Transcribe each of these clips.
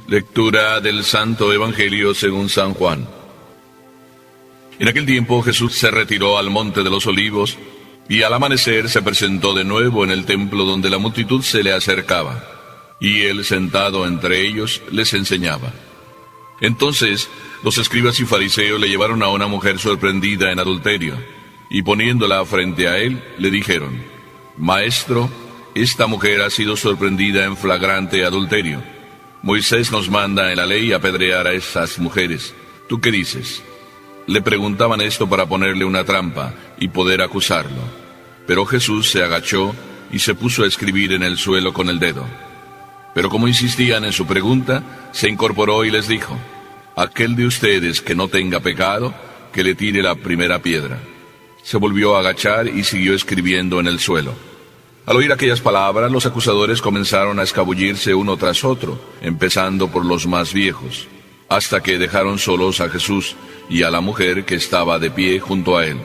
Lectura del Santo Evangelio según San Juan. En aquel tiempo Jesús se retiró al monte de los Olivos, y al amanecer se presentó de nuevo en el templo donde la multitud se le acercaba, y él sentado entre ellos les enseñaba. Entonces los escribas y fariseos le llevaron a una mujer sorprendida en adulterio, y poniéndola frente a él, le dijeron: Maestro, esta mujer ha sido sorprendida en flagrante adulterio. Moisés nos manda en la ley apedrear a esas mujeres. ¿Tú qué dices? Le preguntaban esto para ponerle una trampa y poder acusarlo. Pero Jesús se agachó y se puso a escribir en el suelo con el dedo. Pero como insistían en su pregunta, se incorporó y les dijo: Aquel de ustedes que no tenga pecado, que le tire la primera piedra. Se volvió a agachar y siguió escribiendo en el suelo. Al oír aquellas palabras, los acusadores comenzaron a escabullirse uno tras otro, empezando por los más viejos, hasta que dejaron solos a Jesús y a la mujer que estaba de pie junto a él.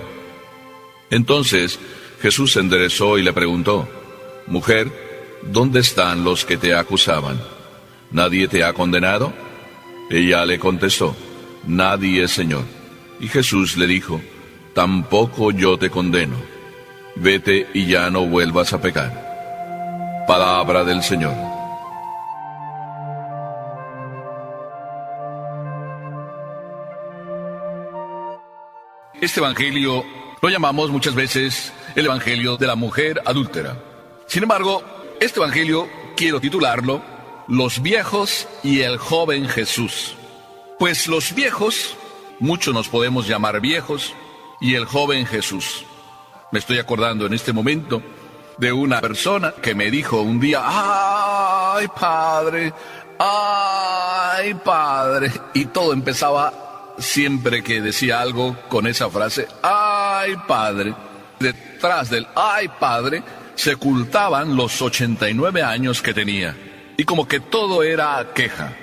Entonces Jesús se enderezó y le preguntó: Mujer, ¿dónde están los que te acusaban? ¿Nadie te ha condenado? Ella le contestó: Nadie, Señor. Y Jesús le dijo: Tampoco yo te condeno. Vete y ya no vuelvas a pecar. Palabra del Señor. Este evangelio lo llamamos muchas veces el evangelio de la mujer adúltera. Sin embargo, este evangelio quiero titularlo Los viejos y el joven Jesús. Pues los viejos, muchos nos podemos llamar viejos, y el joven Jesús. Me estoy acordando en este momento de una persona que me dijo un día: ¡ay, padre! ¡Ay, padre! Y todo empezaba siempre que decía algo con esa frase: ¡ay, padre! Detrás del ¡ay, padre! se ocultaban los 89 años que tenía. Y como que todo era queja.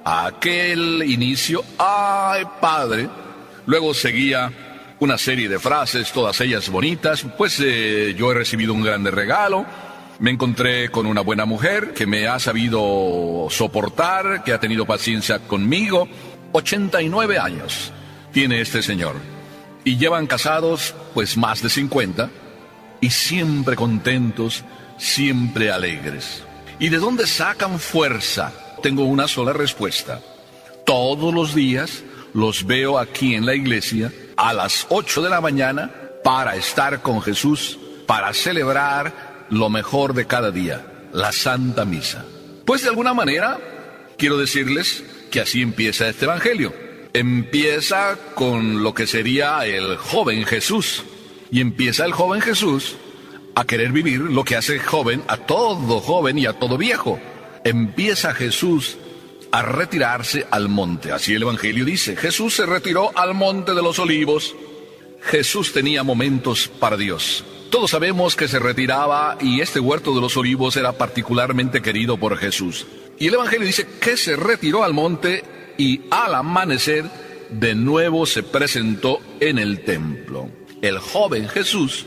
Aquel inicio: ¡ay, padre! Luego seguía una serie de frases, todas ellas bonitas. Pues yo he recibido un grande regalo. Me encontré con una buena mujer que me ha sabido soportar, que ha tenido paciencia conmigo. 89 años tiene este señor. Y llevan casados pues más de 50. Y siempre contentos, siempre alegres. ¿Y de dónde sacan fuerza? Tengo una sola respuesta. Todos los días los veo aquí en la iglesia a las 8 de la mañana para estar con Jesús, para celebrar lo mejor de cada día, la Santa Misa. Pues de alguna manera, quiero decirles que así empieza este evangelio. Empieza con lo que sería el joven Jesús. Y empieza el joven Jesús a querer vivir lo que hace joven a todo joven y a todo viejo. Empieza Jesús a retirarse al monte. Así el evangelio dice: Jesús se retiró al monte de los Olivos. Jesús tenía momentos para Dios. Todos sabemos que se retiraba, y este huerto de los Olivos era particularmente querido por Jesús. Y el evangelio dice que se retiró al monte y al amanecer de nuevo se presentó en el templo. El joven Jesús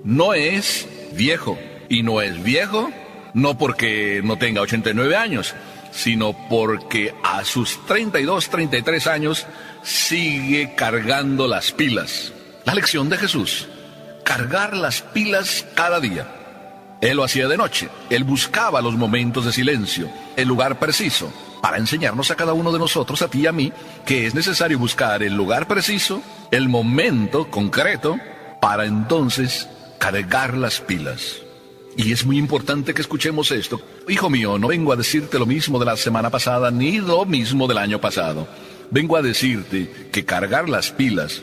no es viejo, y no es viejo no porque no tenga 89 años, sino porque a sus 32, 33 años sigue cargando las pilas. La lección de Jesús: cargar las pilas cada día. Él lo hacía de noche. Él buscaba los momentos de silencio, el lugar preciso, para enseñarnos a cada uno de nosotros, a ti y a mí, que es necesario buscar el lugar preciso, el momento concreto, para entonces cargar las pilas. Y es muy importante que escuchemos esto. Hijo mío, no vengo a decirte lo mismo de la semana pasada, ni lo mismo del año pasado. Vengo a decirte que cargar las pilas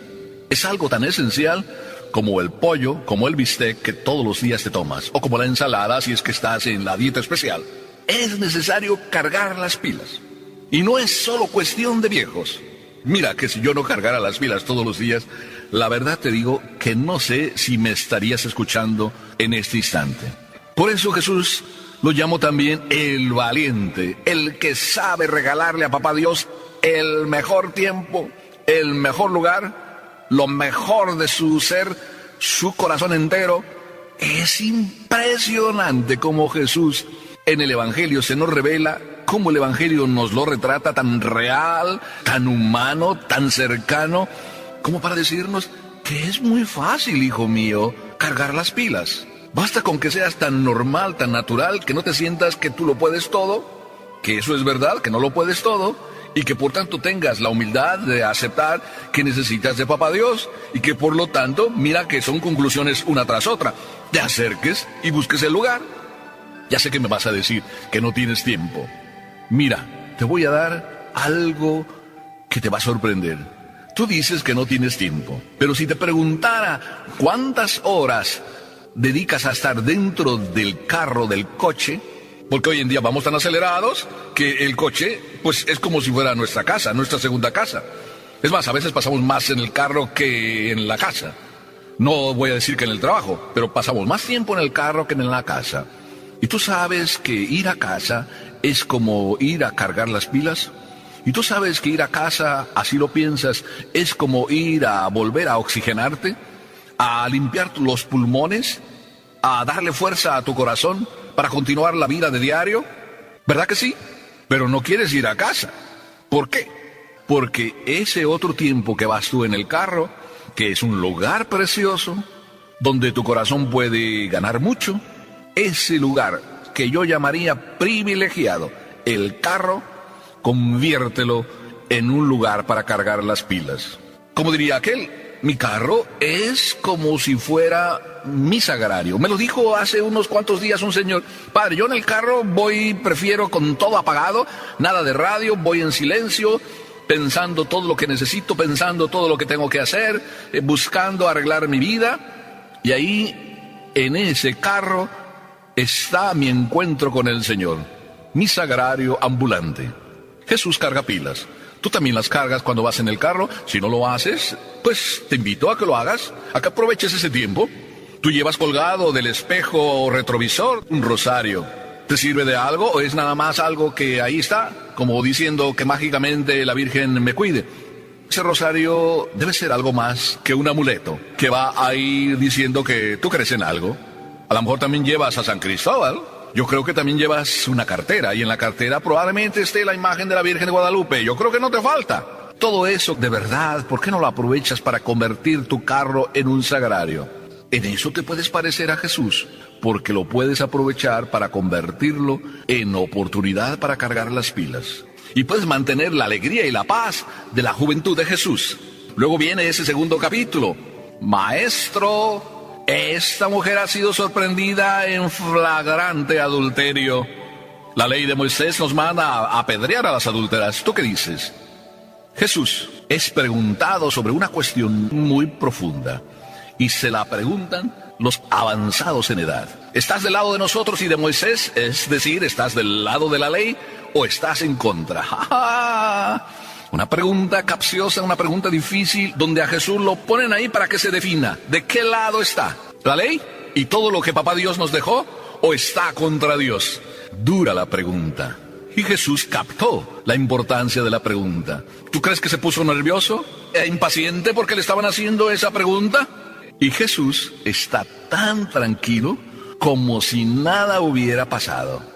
es algo tan esencial como el pollo, como el bistec que todos los días te tomas, o como la ensalada si es que estás en la dieta especial. Es necesario cargar las pilas. Y no es solo cuestión de viejos. Mira que si yo no cargara las pilas todos los días, la verdad te digo que no sé si me estarías escuchando en este instante. Por eso Jesús lo llamo también el valiente, el que sabe regalarle a Papá Dios el mejor tiempo, el mejor lugar, lo mejor de su ser, su corazón entero. Es impresionante cómo Jesús en el Evangelio se nos revela cómo el Evangelio nos lo retrata tan real, tan humano, tan cercano, como para decirnos que es muy fácil, hijo mío, cargar las pilas. Basta con que seas tan normal, tan natural, que no te sientas que tú lo puedes todo, que eso es verdad, que no lo puedes todo, y que por tanto tengas la humildad de aceptar que necesitas de Papá Dios, y que por lo tanto, mira que son conclusiones una tras otra, te acerques y busques el lugar. Ya sé que me vas a decir que no tienes tiempo. Mira, te voy a dar algo que te va a sorprender. Tú dices que no tienes tiempo, pero si te preguntara cuántas horas dedicas a estar dentro del carro, del coche, porque hoy en día vamos tan acelerados que el coche, pues es como si fuera nuestra casa, nuestra segunda casa. Es más, a veces pasamos más en el carro que en la casa. No voy a decir que en el trabajo, pero pasamos más tiempo en el carro que en la casa. ¿Y tú sabes que ir a casa es como ir a cargar las pilas? ¿Y tú sabes que ir a casa, así lo piensas, es como ir a volver a oxigenarte? ¿A limpiar los pulmones? ¿A darle fuerza a tu corazón para continuar la vida de diario? ¿Verdad que sí? Pero no quieres ir a casa. ¿Por qué? Porque ese otro tiempo que vas tú en el carro, que es un lugar precioso, donde tu corazón puede ganar mucho, ese lugar que yo llamaría privilegiado, el carro, conviértelo en un lugar para cargar las pilas. Como diría aquel, mi carro es como si fuera mi sagrario. Me lo dijo hace unos cuantos días un señor. Padre, yo en el carro prefiero con todo apagado, nada de radio, voy en silencio, pensando todo lo que necesito, pensando todo lo que tengo que hacer, buscando arreglar mi vida. Y ahí, en ese carro, está mi encuentro con el Señor, mi sagrario ambulante. Jesús carga pilas. Tú también las cargas cuando vas en el carro. Si no lo haces, pues te invito a que lo hagas, a que aproveches ese tiempo. Tú llevas colgado del espejo retrovisor un rosario. ¿Te sirve de algo o es nada más algo que ahí está, como diciendo que mágicamente la Virgen me cuide? Ese rosario debe ser algo más que un amuleto que va a ir diciendo que tú crees en algo. A lo mejor también llevas a San Cristóbal. Yo creo que también llevas una cartera, y en la cartera probablemente esté la imagen de la Virgen de Guadalupe. Yo creo que no te falta. Todo eso, de verdad, ¿por qué no lo aprovechas para convertir tu carro en un sagrario? En eso te puedes parecer a Jesús, porque lo puedes aprovechar para convertirlo en oportunidad para cargar las pilas. Y puedes mantener la alegría y la paz de la juventud de Jesús. Luego viene ese segundo capítulo. Maestro, esta mujer ha sido sorprendida en flagrante adulterio. La ley de Moisés nos manda a apedrear a las adúlteras. ¿Tú qué dices? Jesús es preguntado sobre una cuestión muy profunda, y se la preguntan los avanzados en edad. ¿Estás del lado de nosotros y de Moisés? Es decir, ¿estás del lado de la ley o estás en contra? ¡Ja, ja! Una pregunta capciosa, una pregunta difícil, donde a Jesús lo ponen ahí para que se defina. ¿De qué lado está? ¿La ley y todo lo que Papá Dios nos dejó? ¿O está contra Dios? Dura la pregunta. Y Jesús captó la importancia de la pregunta. ¿Tú crees que se puso nervioso e impaciente porque le estaban haciendo esa pregunta? Y Jesús está tan tranquilo como si nada hubiera pasado.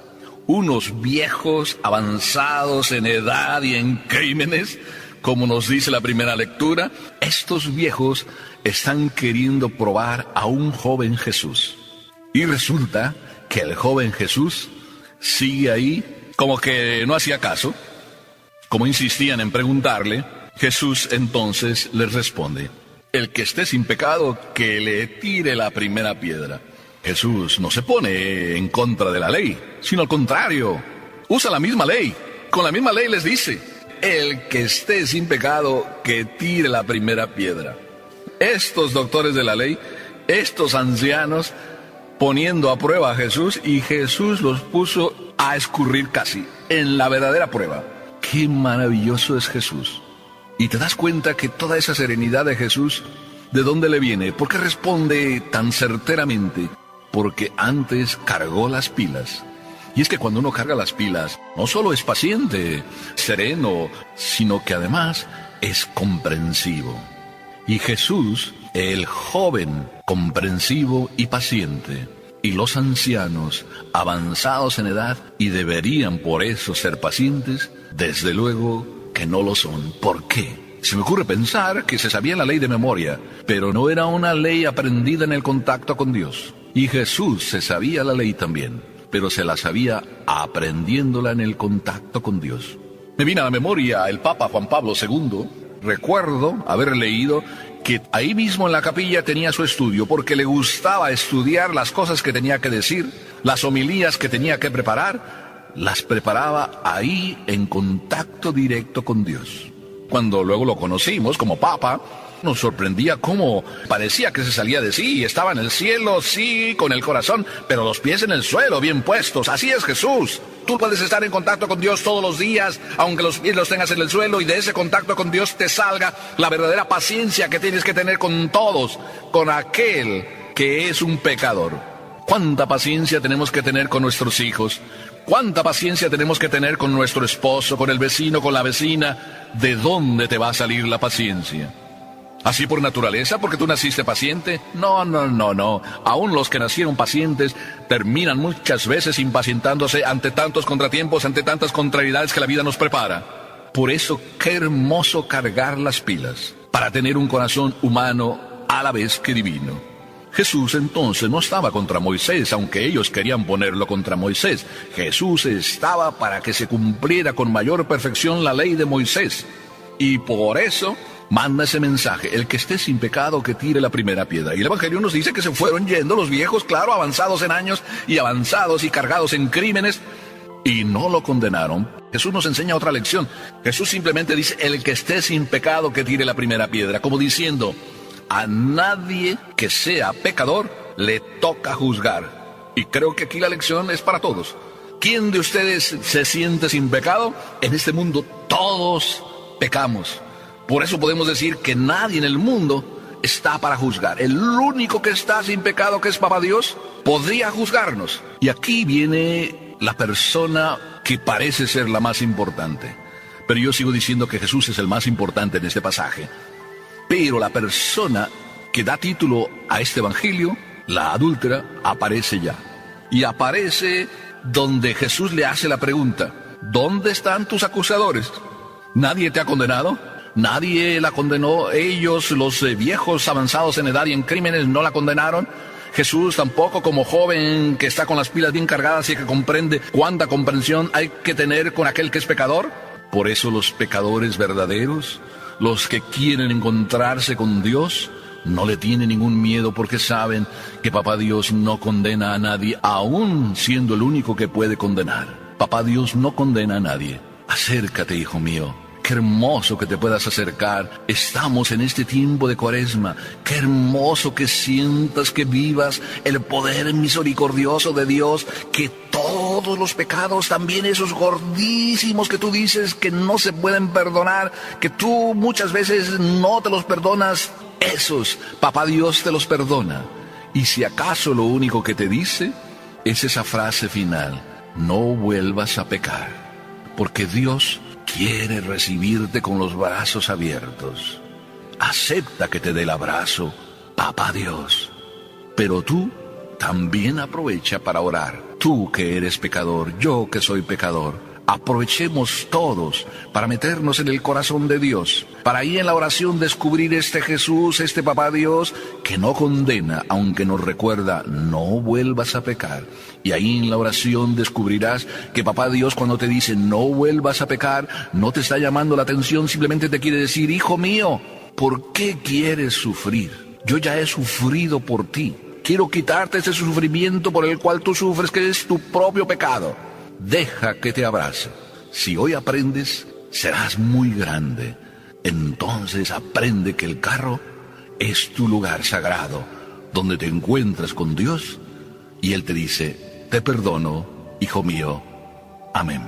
Unos viejos avanzados en edad y en crímenes, como nos dice la primera lectura, estos viejos están queriendo probar a un joven Jesús. Y resulta que el joven Jesús sigue ahí como que no hacía caso. Como insistían en preguntarle, Jesús entonces les responde: el que esté sin pecado, que le tire la primera piedra. Jesús no se pone en contra de la ley, sino al contrario, usa la misma ley. Con la misma ley les dice: el que esté sin pecado, que tire la primera piedra. Estos doctores de la ley, estos ancianos, poniendo a prueba a Jesús, y Jesús los puso a escurrir casi, en la verdadera prueba. ¡Qué maravilloso es Jesús! Y te das cuenta que toda esa serenidad de Jesús, ¿de dónde le viene? ¿Por qué responde tan certeramente? Porque antes cargó las pilas. Y es que cuando uno carga las pilas, no solo es paciente, sereno, sino que además es comprensivo. Y Jesús, el joven, comprensivo y paciente, y los ancianos, avanzados en edad, y deberían por eso ser pacientes, desde luego que no lo son. ¿Por qué? Se me ocurre pensar que se sabía la ley de memoria, pero no era una ley aprendida en el contacto con Dios. Y Jesús se sabía la ley también, pero se la sabía aprendiéndola en el contacto con Dios. Me viene a la memoria el Papa Juan Pablo II. Recuerdo haber leído que ahí mismo en la capilla tenía su estudio, porque le gustaba estudiar las cosas que tenía que decir, las homilías que tenía que preparar, las preparaba ahí en contacto directo con Dios. Cuando luego lo conocimos como Papa, nos sorprendía cómo parecía que se salía de sí, estaba en el cielo, sí, con el corazón, pero los pies en el suelo, bien puestos. Así es Jesús. Tú puedes estar en contacto con Dios todos los días, aunque los pies los tengas en el suelo, y de ese contacto con Dios te salga la verdadera paciencia que tienes que tener con todos, con aquel que es un pecador. ¿Cuánta paciencia tenemos que tener con nuestros hijos? ¿Cuánta paciencia tenemos que tener con nuestro esposo, con el vecino, con la vecina? ¿De dónde te va a salir la paciencia? ¿Así por naturaleza, porque tú naciste paciente? No. Aún los que nacieron pacientes terminan muchas veces impacientándose ante tantos contratiempos, ante tantas contrariedades que la vida nos prepara. Por eso, qué hermoso cargar las pilas, para tener un corazón humano a la vez que divino. Jesús entonces no estaba contra Moisés, aunque ellos querían ponerlo contra Moisés. Jesús estaba para que se cumpliera con mayor perfección la ley de Moisés. Y por eso manda ese mensaje: el que esté sin pecado que tire la primera piedra. Y el Evangelio nos dice que se fueron yendo los viejos, claro, avanzados en años y avanzados y cargados en crímenes, y no lo condenaron. Jesús nos enseña otra lección. Jesús simplemente dice: el que esté sin pecado que tire la primera piedra, como diciendo, a nadie que sea pecador le toca juzgar. Y creo que aquí la lección es para todos. ¿Quién de ustedes se siente sin pecado? En este mundo todos pecamos. Por eso podemos decir que nadie en el mundo está para juzgar. El único que está sin pecado, que es Papá Dios, podría juzgarnos. Y aquí viene la persona que parece ser la más importante. Pero yo sigo diciendo que Jesús es el más importante en este pasaje. Pero la persona que da título a este evangelio, la adúltera, aparece ya. Y aparece donde Jesús le hace la pregunta: ¿dónde están tus acusadores? ¿Nadie te ha condenado? ¿Nadie la condenó? Ellos, los viejos avanzados en edad y en crímenes, no la condenaron. Jesús tampoco, como joven que está con las pilas bien cargadas y que comprende cuánta comprensión hay que tener con aquel que es pecador. Por eso los pecadores verdaderos, los que quieren encontrarse con Dios, no le tienen ningún miedo, porque saben que Papá Dios no condena a nadie, aún siendo el único que puede condenar. Papá Dios no condena a nadie. Acércate, hijo mío. Qué hermoso que te puedas acercar. Estamos en este tiempo de Cuaresma. Qué hermoso que sientas, que vivas el poder misericordioso de Dios, que todos los pecados, también esos gordísimos que tú dices que no se pueden perdonar, que tú muchas veces no te los perdonas, esos Papá Dios te los perdona. Y si acaso lo único que te dice es esa frase final: no vuelvas a pecar, porque Dios quiere recibirte con los brazos abiertos. Acepta que te dé el abrazo, Papá Dios. Pero tú también aprovecha para orar. Tú que eres pecador, yo que soy pecador, aprovechemos todos para meternos en el corazón de Dios, para ahí en la oración descubrir este Jesús, este Papá Dios, que no condena, aunque nos recuerda: no vuelvas a pecar. Y ahí en la oración descubrirás que Papá Dios, cuando te dice no vuelvas a pecar, no te está llamando la atención, simplemente te quiere decir: hijo mío, ¿por qué quieres sufrir? Yo ya he sufrido por ti. Quiero quitarte ese sufrimiento por el cual tú sufres, que es tu propio pecado. Deja que te abrace. Si hoy aprendes, serás muy grande. Entonces aprende que el carro es tu lugar sagrado, donde te encuentras con Dios, y Él te dice: te perdono, hijo mío. Amén.